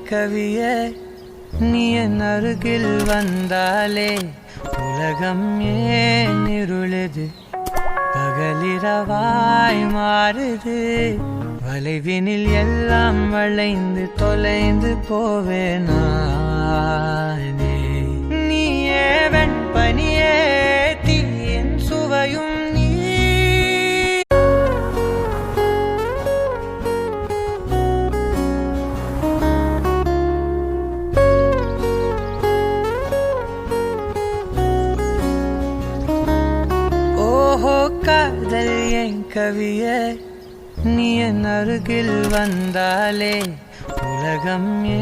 கவியே நீ என் அருகில் வந்தாலே உலகம் ஏன் இருளுது பகலிரவாய் மாறுது வளைவினில் எல்லாம் வளைந்து தொலைந்து போவேனானே நீயே வெண்பனியே தீயின் சுவையும் நீ ஓஹோ காதல் என் கவியே நீ என் அருகில் வந்தாலே உலகம்